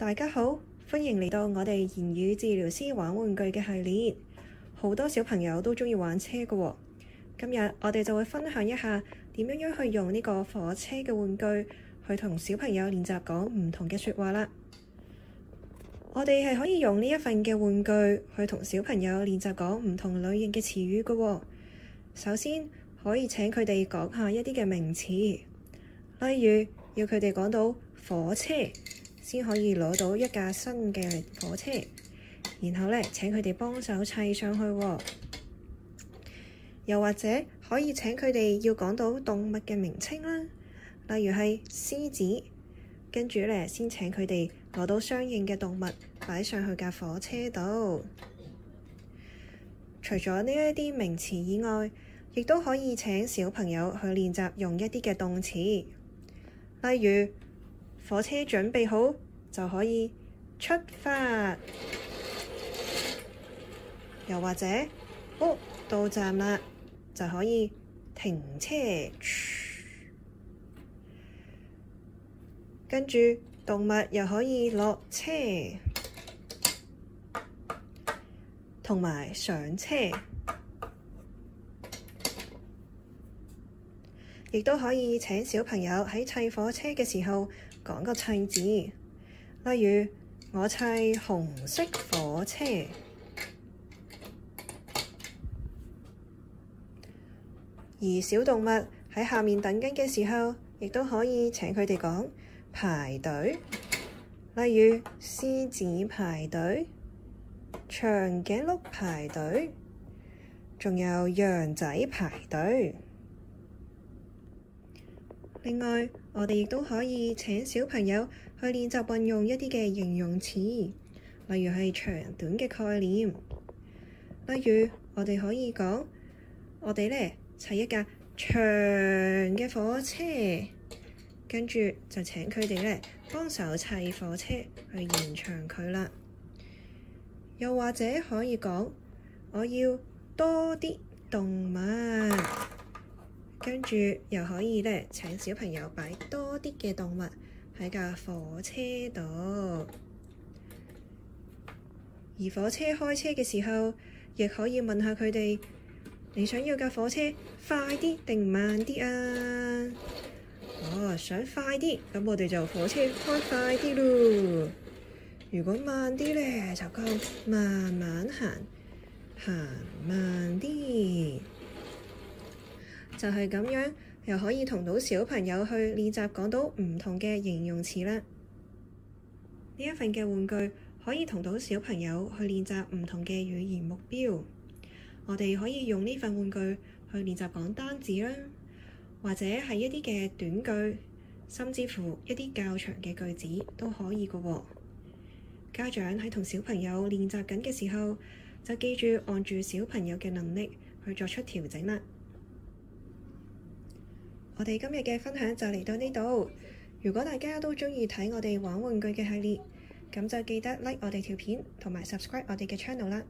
大家好，歡迎嚟到我哋言語治療師玩玩具嘅系列。好多小朋友都鍾意玩車㗎喎。今日我哋就會分享一下點樣去用呢個火車嘅玩具去同小朋友練習講唔同嘅說話啦。我哋係可以用呢一份嘅玩具去同小朋友練習講唔同類型嘅詞語㗎喎。首先可以請佢哋講下一啲嘅名詞，例如要佢哋講到火車先可以攞到一架新嘅火車，然後呢，請佢哋幫手砌上去喎。又或者可以請佢哋要講到動物嘅名稱啦，例如係獅子，跟住呢，先請佢哋攞到相應嘅動物擺上去架火車度。除咗呢一啲名詞以外，亦都可以請小朋友去練習用一啲嘅動詞，例如火車準備好就可以出發，又或者到站啦就可以停車。跟住動物又可以落車同埋上車，亦都可以請小朋友喺砌火車嘅時候講個砌字，例如我砌紅色火車。而小動物喺下面等緊嘅時候，亦都可以請佢哋講排隊，例如獅子排隊、長頸鹿排隊，仲有羊仔排隊。另外，我哋亦都可以請小朋友去練習運用一啲嘅形容詞，例如係長短嘅概念。例如，我哋可以講，我哋呢砌一架長嘅火車，跟住就請佢哋呢幫手砌火車去延長佢啦。又或者可以講，我要多啲動物。跟住又可以呢請小朋友擺多啲嘅動物喺架火車度。而火車開車嘅時候，亦可以問下佢哋：你想要架火車快啲定慢啲啊？想快啲，咁我哋就火車開快啲咯。如果慢啲呢，就夠慢慢行，行慢啲。就係咁樣，又可以同到小朋友去練習講到唔同嘅形容詞啦。呢一份嘅玩具可以同到小朋友去練習唔同嘅語言目標。我哋可以用呢份玩具去練習講單字啦，或者係一啲嘅短句，甚至乎一啲較長嘅句子都可以㗎喎。家長喺同小朋友練習緊嘅時候，就記住按住小朋友嘅能力去作出調整啦。我哋今日嘅分享就嚟到呢度。如果大家都鍾意睇我哋玩玩具嘅系列，咁就記得 like 我哋條片同埋 subscribe 我哋嘅 channel 啦。